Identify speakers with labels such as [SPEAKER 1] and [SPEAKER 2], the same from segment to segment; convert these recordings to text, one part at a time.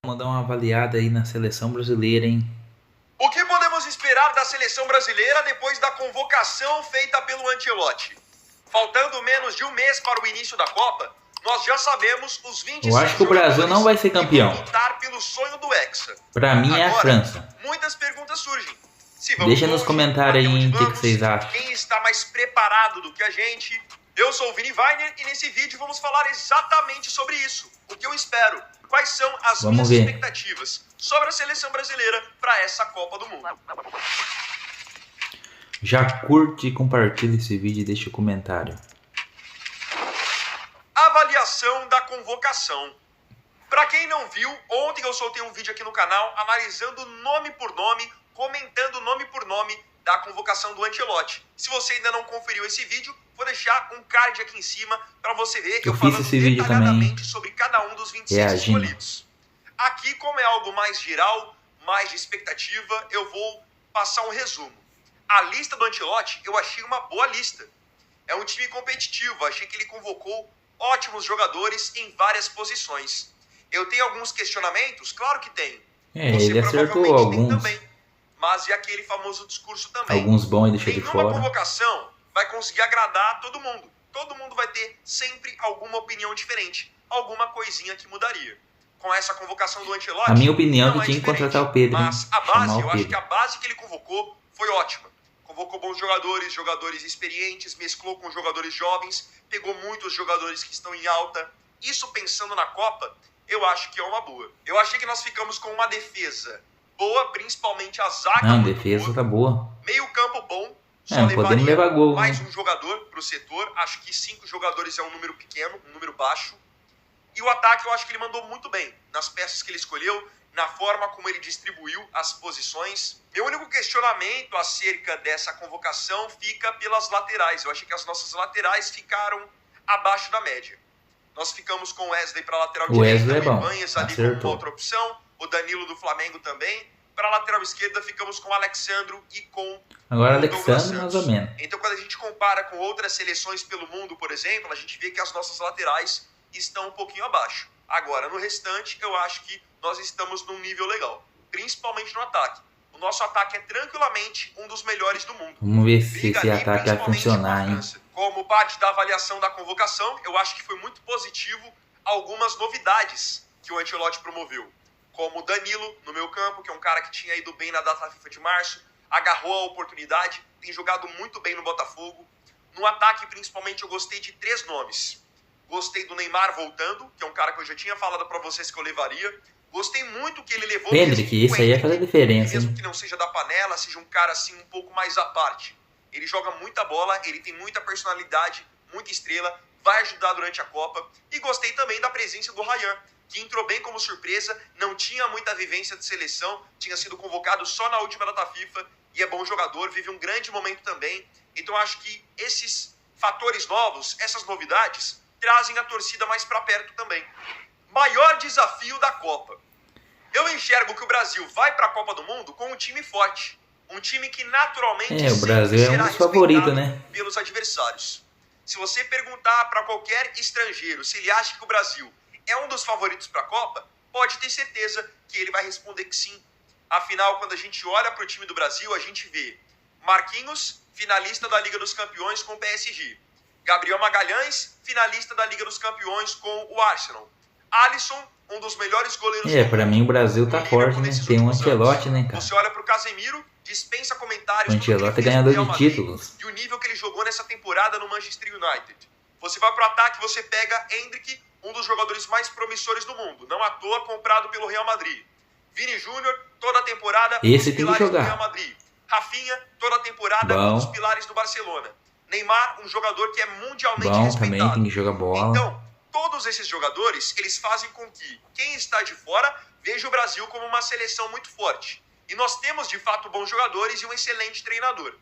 [SPEAKER 1] Mandar uma avaliada aí na seleção brasileira, hein?
[SPEAKER 2] O que podemos esperar da seleção brasileira depois da convocação feita pelo Ancelotti? Faltando menos de um mês para o início da Copa, nós já sabemos os 26
[SPEAKER 1] Eu acho que o Brasil não vai ser campeão.
[SPEAKER 2] que vão lutar pelo sonho do Hexa.
[SPEAKER 1] Pra mim é a França.
[SPEAKER 2] Muitas perguntas surgem. Se vamos
[SPEAKER 1] Deixa nos
[SPEAKER 2] longe,
[SPEAKER 1] comentários aí
[SPEAKER 2] até onde
[SPEAKER 1] o que
[SPEAKER 2] vamos,
[SPEAKER 1] vocês acham.
[SPEAKER 2] quem está mais preparado do que a gente. Eu sou o Vini Weiner e nesse vídeo vamos falar exatamente sobre isso. O que eu espero, quais são as minhas expectativas sobre a seleção brasileira para essa Copa do Mundo.
[SPEAKER 1] Já curte e compartilha esse vídeo e deixa o comentário.
[SPEAKER 2] Avaliação da convocação. Para quem não viu, ontem eu soltei um vídeo aqui no canal analisando nome por nome, comentando nome por nome da convocação do Ancelotti. Se você ainda não conferiu esse vídeo, vou deixar um card aqui em cima para você ver eu falando detalhadamente sobre cada um dos 26 escolhidos. Aqui, como é algo mais geral, mais de expectativa, eu vou passar um resumo. A lista do Ancelotti eu achei uma boa lista. É um time competitivo, achei que ele convocou ótimos jogadores em várias posições. Eu tenho alguns questionamentos? Claro que tem.
[SPEAKER 1] Ele acertou alguns.
[SPEAKER 2] Também. Mas e aquele famoso discurso também.
[SPEAKER 1] Alguns bons ele deixou de fora.
[SPEAKER 2] Nenhuma convocação vai conseguir agradar todo mundo. Todo mundo vai ter sempre alguma opinião diferente. Alguma coisinha que mudaria. Com essa convocação do Ancelotti,
[SPEAKER 1] a minha opinião é que tinha que contratar o Pedro.
[SPEAKER 2] Mas a base, eu acho que a base que ele convocou foi ótima. Convocou bons jogadores, jogadores experientes, mesclou com jogadores jovens, pegou muitos jogadores que estão em alta. Isso pensando na Copa, eu acho que é uma boa. Eu achei que nós ficamos com uma defesa boa, principalmente a zaga.
[SPEAKER 1] Não, defesa boa. Tá boa.
[SPEAKER 2] Meio campo bom.
[SPEAKER 1] Só podemos levar gol.
[SPEAKER 2] Mais um jogador para o setor. Acho que 5 jogadores é um número pequeno, um número baixo. E o ataque eu acho que ele mandou muito bem. Nas peças que ele escolheu, na forma como ele distribuiu as posições. Meu único questionamento acerca dessa convocação fica pelas laterais. Eu achei que as nossas laterais ficaram abaixo da média. Nós ficamos com o Wesley para lateral direita, o Ibanez ali como outra opção, o Danilo do Flamengo também. Para lateral esquerda ficamos com o Alexandro e com
[SPEAKER 1] agora o Alexandro mais ou menos.
[SPEAKER 2] Então quando a gente compara com outras seleções pelo mundo, por exemplo, a gente vê que as nossas laterais estão um pouquinho abaixo. Agora, no restante, eu acho que nós estamos num nível legal, principalmente no ataque. O nosso ataque é tranquilamente um dos melhores do mundo.
[SPEAKER 1] Vamos ver se esse ataque vai funcionar, hein?
[SPEAKER 2] Como parte da avaliação da convocação, eu acho que foi muito positivo algumas novidades que o Ancelotti promoveu. Como o Danilo, no meu campo, que é um cara que tinha ido bem na data FIFA de março, agarrou a oportunidade, tem jogado muito bem no Botafogo. No ataque, principalmente, eu gostei de 3 nomes. Gostei do Neymar voltando, que é um cara que eu já tinha falado pra vocês que eu levaria. Gostei muito que ele levou...
[SPEAKER 1] Hendrick, isso aí ia fazer diferença.
[SPEAKER 2] Mesmo que não seja da panela, seja um cara assim um pouco mais à parte. Ele joga muita bola, ele tem muita personalidade, muita estrela, vai ajudar durante a Copa. E gostei também da presença do Ryan, que entrou bem como surpresa, não tinha muita vivência de seleção, tinha sido convocado só na última data FIFA e é bom jogador, vive um grande momento também. Então acho que esses fatores novos, essas novidades, trazem a torcida mais para perto também. Maior desafio da Copa. Eu enxergo que o Brasil vai para a Copa do Mundo com um time forte. Um time que naturalmente
[SPEAKER 1] o Brasil é um dos favoritos, né?
[SPEAKER 2] Pelos adversários. Se você perguntar para qualquer estrangeiro se ele acha que o Brasil é um dos favoritos para a Copa, pode ter certeza que ele vai responder que sim. Afinal, quando a gente olha para o time do Brasil, a gente vê Marquinhos, finalista da Liga dos Campeões com o PSG. Gabriel Magalhães, finalista da Liga dos Campeões com o Arsenal. Alisson, um dos melhores goleiros do mundo.
[SPEAKER 1] Pra mim o Brasil tá forte, né? Tem um Ancelotti, né, cara?
[SPEAKER 2] Você olha pro Casemiro, dispensa comentários.
[SPEAKER 1] O Ancelotti é ganhador de títulos.
[SPEAKER 2] E o nível que ele jogou nessa temporada no Manchester United. Você vai pro ataque, você pega Hendrick, um dos jogadores mais promissores do mundo. Não à toa comprado pelo Real Madrid. Vini Júnior, toda a temporada,
[SPEAKER 1] esse tem que jogar.
[SPEAKER 2] Do Real Madrid. Rafinha, toda a temporada, um dos pilares do Barcelona. Neymar, um jogador que é mundialmente respeitado.
[SPEAKER 1] Também tem que jogar bola.
[SPEAKER 2] Então, todos esses jogadores, eles fazem com que quem está de fora veja o Brasil como uma seleção muito forte. E nós temos, de fato, bons jogadores e um excelente treinador.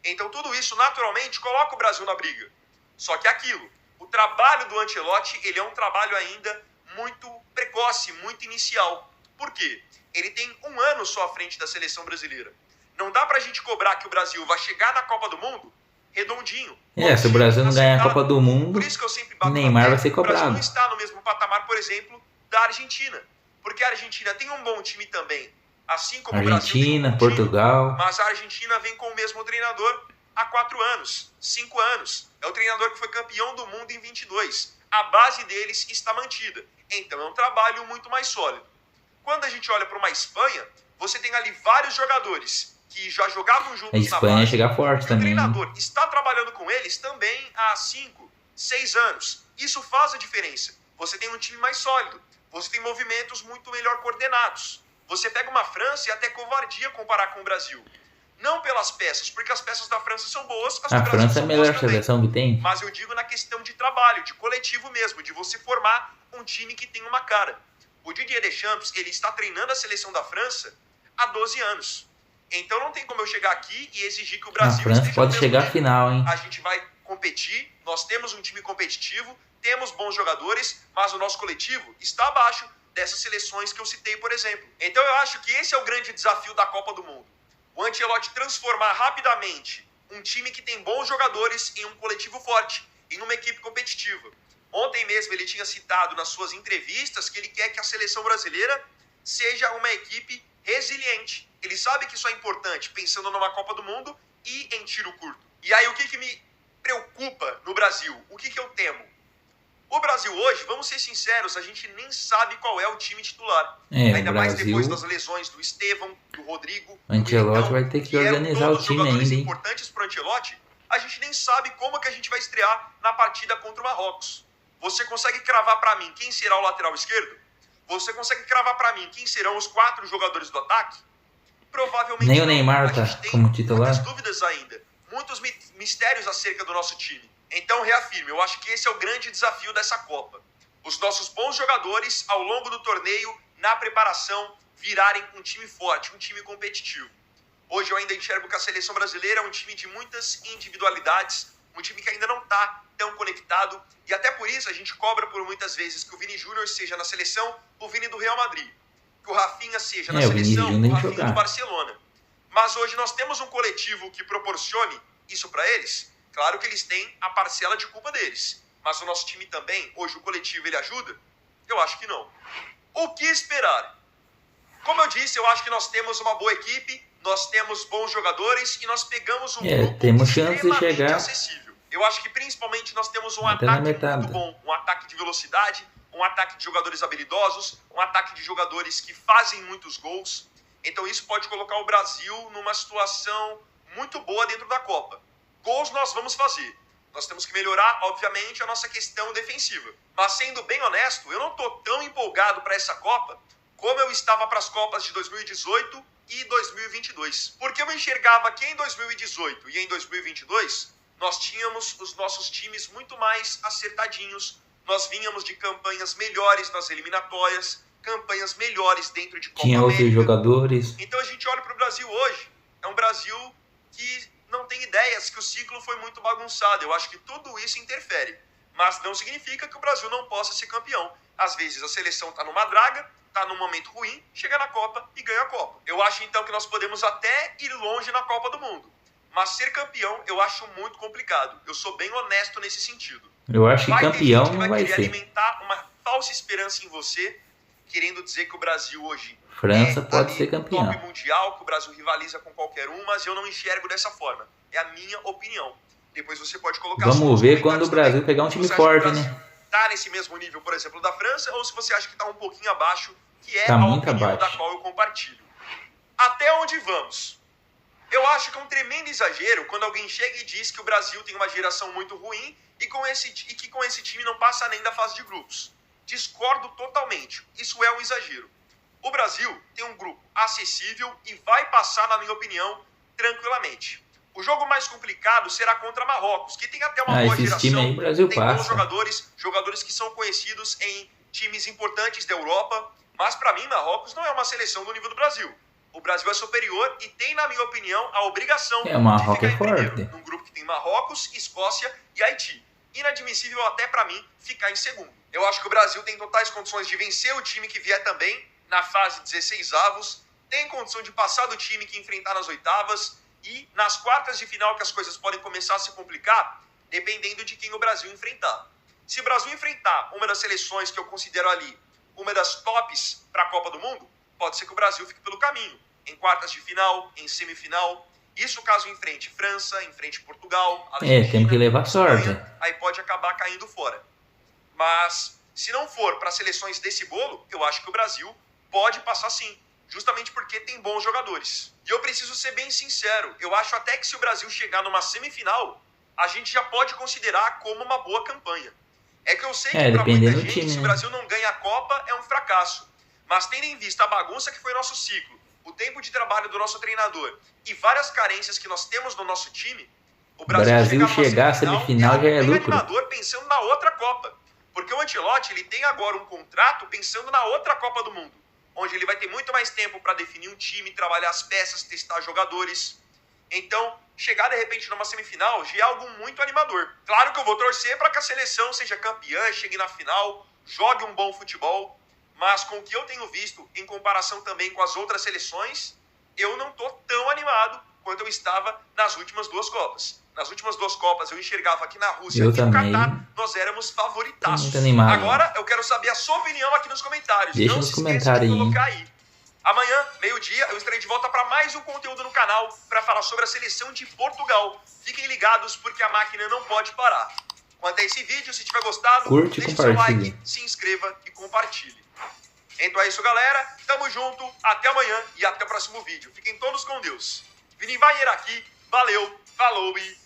[SPEAKER 2] Então, tudo isso, naturalmente, coloca o Brasil na briga. Só que aquilo, o trabalho do Ancelotti, ele é um trabalho ainda muito precoce, muito inicial. Por quê? Ele tem 1 ano só à frente da seleção brasileira. Não dá pra gente cobrar que o Brasil vai chegar na Copa do Mundo redondinho.
[SPEAKER 1] Se o Brasil não ganhar a Copa do Mundo,
[SPEAKER 2] por isso que eu sempre bato
[SPEAKER 1] Neymar vai ser cobrado.
[SPEAKER 2] O Brasil não está no mesmo patamar, por exemplo, da Argentina. Porque a Argentina tem um bom time também, assim como o Brasil tem um
[SPEAKER 1] Argentina,
[SPEAKER 2] bom time,
[SPEAKER 1] Portugal.
[SPEAKER 2] mas a Argentina vem com o mesmo treinador há 4 anos, 5 anos. É o treinador que foi campeão do mundo em 22. A base deles está mantida. Então é um trabalho muito mais sólido. Quando a gente olha para uma Espanha, você tem ali vários jogadores que já jogavam
[SPEAKER 1] A
[SPEAKER 2] juntos na
[SPEAKER 1] Espanha
[SPEAKER 2] base.
[SPEAKER 1] chega forte
[SPEAKER 2] E o
[SPEAKER 1] também.
[SPEAKER 2] treinador está trabalhando com eles também há 5, 6 anos. Isso faz a diferença. Você tem um time mais sólido. Você tem movimentos muito melhor coordenados. Você pega uma França e até covardia comparar com o Brasil. Não pelas peças, porque as peças da França são boas, as do
[SPEAKER 1] A
[SPEAKER 2] Brasil
[SPEAKER 1] França é a
[SPEAKER 2] são
[SPEAKER 1] melhor
[SPEAKER 2] boas também.
[SPEAKER 1] seleção que tem.
[SPEAKER 2] Mas eu digo na questão de trabalho, de coletivo mesmo, de você formar um time que tem uma cara. O Didier Deschamps, ele está treinando a seleção da França há 12 anos. Então não tem como eu chegar aqui e exigir que o
[SPEAKER 1] A
[SPEAKER 2] Brasil
[SPEAKER 1] França
[SPEAKER 2] esteja
[SPEAKER 1] pode
[SPEAKER 2] no mesmo
[SPEAKER 1] chegar à
[SPEAKER 2] nível.
[SPEAKER 1] final, hein?
[SPEAKER 2] A gente vai competir, nós temos um time competitivo, temos bons jogadores, mas o nosso coletivo está abaixo dessas seleções que eu citei, por exemplo. Então eu acho que esse é o grande desafio da Copa do Mundo. O Ancelotti transformar rapidamente um time que tem bons jogadores em um coletivo forte, em uma equipe competitiva. Ontem mesmo ele tinha citado nas suas entrevistas que ele quer que a seleção brasileira seja uma equipe resiliente. Ele sabe que isso é importante, pensando numa Copa do Mundo e em tiro curto. E aí o que me preocupa no Brasil? O que eu temo? O Brasil hoje, vamos ser sinceros, a gente nem sabe qual é o time titular. Ainda
[SPEAKER 1] o
[SPEAKER 2] mais
[SPEAKER 1] Brasil,
[SPEAKER 2] depois das lesões do Estevão, do Rodrigo, do
[SPEAKER 1] Ancelotti
[SPEAKER 2] Militão,
[SPEAKER 1] vai ter que
[SPEAKER 2] eram
[SPEAKER 1] organizar o
[SPEAKER 2] todos
[SPEAKER 1] time
[SPEAKER 2] jogadores
[SPEAKER 1] ainda, hein?
[SPEAKER 2] importantes para o Ancelotti. A gente nem sabe como que a gente vai estrear na partida contra o Marrocos. Você consegue cravar para mim quem será o lateral esquerdo? Você consegue cravar para mim quem serão os 4 jogadores do ataque? Provavelmente
[SPEAKER 1] Nem o
[SPEAKER 2] não.
[SPEAKER 1] Neymar
[SPEAKER 2] A gente
[SPEAKER 1] tá
[SPEAKER 2] tem
[SPEAKER 1] como titular.
[SPEAKER 2] muitas dúvidas ainda, muitos mistérios acerca do nosso time. Então, reafirmo, eu acho que esse é o grande desafio dessa Copa. Os nossos bons jogadores, ao longo do torneio, na preparação, virarem um time forte, um time competitivo. Hoje eu ainda enxergo que a seleção brasileira é um time de muitas individualidades, um time que ainda não está tão conectado, e até por isso a gente cobra por muitas vezes que o Vini Júnior seja na seleção, o Vini do Real Madrid, que o Rafinha seja na seleção, o Rafinha do Barcelona. Mas hoje nós temos um coletivo que proporcione isso para eles. Claro que eles têm a parcela de culpa deles, mas o nosso time também, hoje o coletivo, ele ajuda? Eu acho que não. O que esperar? Como eu disse, eu acho que nós temos uma boa equipe, nós temos bons jogadores e nós pegamos um grupo
[SPEAKER 1] temos chance de
[SPEAKER 2] extremamente
[SPEAKER 1] chegar
[SPEAKER 2] acessível. Eu acho que principalmente nós temos um
[SPEAKER 1] até na
[SPEAKER 2] ataque
[SPEAKER 1] metade.
[SPEAKER 2] muito bom, um ataque de velocidade, um ataque de jogadores habilidosos, um ataque de jogadores que fazem muitos gols. Então isso pode colocar o Brasil numa situação muito boa dentro da Copa. Gols nós vamos fazer. Nós temos que melhorar, obviamente, a nossa questão defensiva. Mas, sendo bem honesto, eu não estou tão empolgado para essa Copa como eu estava para as Copas de 2018 e 2022. Porque eu enxergava que em 2018 e em 2022, nós tínhamos os nossos times muito mais acertadinhos. Nós vínhamos de campanhas melhores nas eliminatórias, campanhas melhores dentro de Copa
[SPEAKER 1] Tinha
[SPEAKER 2] América.
[SPEAKER 1] outros jogadores.
[SPEAKER 2] Então a gente olha para o Brasil hoje, é um Brasil que não tem ideias, que o ciclo foi muito bagunçado. Eu acho que tudo isso interfere. Mas não significa que o Brasil não possa ser campeão. Às vezes a seleção está numa draga, está num momento ruim, chega na Copa e ganha a Copa. Eu acho então que nós podemos até ir longe na Copa do Mundo. Mas ser campeão eu acho muito complicado. Eu sou bem honesto nesse sentido.
[SPEAKER 1] Eu acho que campeão não vai
[SPEAKER 2] vai querer
[SPEAKER 1] ser.
[SPEAKER 2] alimentar uma falsa esperança em você, querendo dizer que o Brasil hoje
[SPEAKER 1] França pode
[SPEAKER 2] ali
[SPEAKER 1] ser campeão.
[SPEAKER 2] top mundial, que o Brasil rivaliza com qualquer um, mas eu não enxergo dessa forma. É a minha opinião. Depois você pode colocar
[SPEAKER 1] Vamos ver quando o Brasil pegar um time forte, né?
[SPEAKER 2] Tá nesse mesmo nível, por exemplo, da França, ou se você acha que tá um pouquinho abaixo, que é
[SPEAKER 1] Tá
[SPEAKER 2] a
[SPEAKER 1] muito
[SPEAKER 2] opinião
[SPEAKER 1] abaixo.
[SPEAKER 2] da qual eu compartilho. Até onde vamos? Eu acho que é um tremendo exagero quando alguém chega e diz que o Brasil tem uma geração muito ruim e que com esse time não passa nem da fase de grupos. Discordo totalmente. Isso é um exagero. O Brasil tem um grupo acessível e vai passar, na minha opinião, tranquilamente. O jogo mais complicado será contra Marrocos, que tem até uma boa
[SPEAKER 1] esses
[SPEAKER 2] geração,
[SPEAKER 1] times aí, o Brasil
[SPEAKER 2] tem bons
[SPEAKER 1] passa.
[SPEAKER 2] jogadores que são conhecidos em times importantes da Europa, mas para mim Marrocos não é uma seleção do nível do Brasil. O Brasil é superior e tem, na minha opinião, a obrigação
[SPEAKER 1] O Marrocos
[SPEAKER 2] de
[SPEAKER 1] é
[SPEAKER 2] ficar em
[SPEAKER 1] forte.
[SPEAKER 2] primeiro, num grupo que tem Marrocos, Escócia e Haiti. Inadmissível até para mim ficar em segundo. Eu acho que o Brasil tem totais condições de vencer o time que vier também na fase 16avos, tem condição de passar do time que enfrentar nas oitavas e nas quartas de final que as coisas podem começar a se complicar, dependendo de quem o Brasil enfrentar. Se o Brasil enfrentar uma das seleções que eu considero ali uma das tops para a Copa do Mundo, pode ser que o Brasil fique pelo caminho. Em quartas de final, em semifinal. Isso caso enfrente França, enfrente Portugal, Argentina,
[SPEAKER 1] temos que levar sorte.
[SPEAKER 2] Espanha, aí pode acabar caindo fora. Mas se não for para seleções desse bolo, eu acho que o Brasil pode passar sim. Justamente porque tem bons jogadores. E eu preciso ser bem sincero, eu acho até que se o Brasil chegar numa semifinal, a gente já pode considerar como uma boa campanha. É que eu sei que para muita gente,
[SPEAKER 1] time,
[SPEAKER 2] se o Brasil não ganha a Copa, é um fracasso. Mas tendo em vista a bagunça que foi nosso ciclo, o tempo de trabalho do nosso treinador e várias carências que nós temos no nosso time, o Brasil
[SPEAKER 1] chegar à semifinal já é lucro.
[SPEAKER 2] Animador pensando na outra Copa. Porque o Ancelotti, ele tem agora um contrato pensando na outra Copa do Mundo, onde ele vai ter muito mais tempo para definir um time, trabalhar as peças, testar jogadores. Então, chegar de repente numa semifinal já é algo muito animador. Claro que eu vou torcer para que a seleção seja campeã, chegue na final, jogue um bom futebol, mas com o que eu tenho visto, em comparação também com as outras seleções, eu não tô tão animado quanto eu estava nas últimas duas Copas. Nas últimas duas Copas eu enxergava que na Rússia e no Catar nós éramos favoritaços. Agora eu quero saber a sua opinião aqui nos comentários.
[SPEAKER 1] Deixa nos comentários
[SPEAKER 2] de colocar aí. Amanhã, meio-dia, eu estarei de volta para mais um conteúdo no canal para falar sobre a seleção de Portugal. Fiquem ligados porque a máquina não pode parar. Quanto a esse vídeo, se tiver gostado,
[SPEAKER 1] curte,
[SPEAKER 2] deixe seu like, se inscreva e compartilhe. Então é isso, galera. Tamo junto, até amanhã e até o próximo vídeo. Fiquem todos com Deus. Vini Vayer aqui, valeu, falou e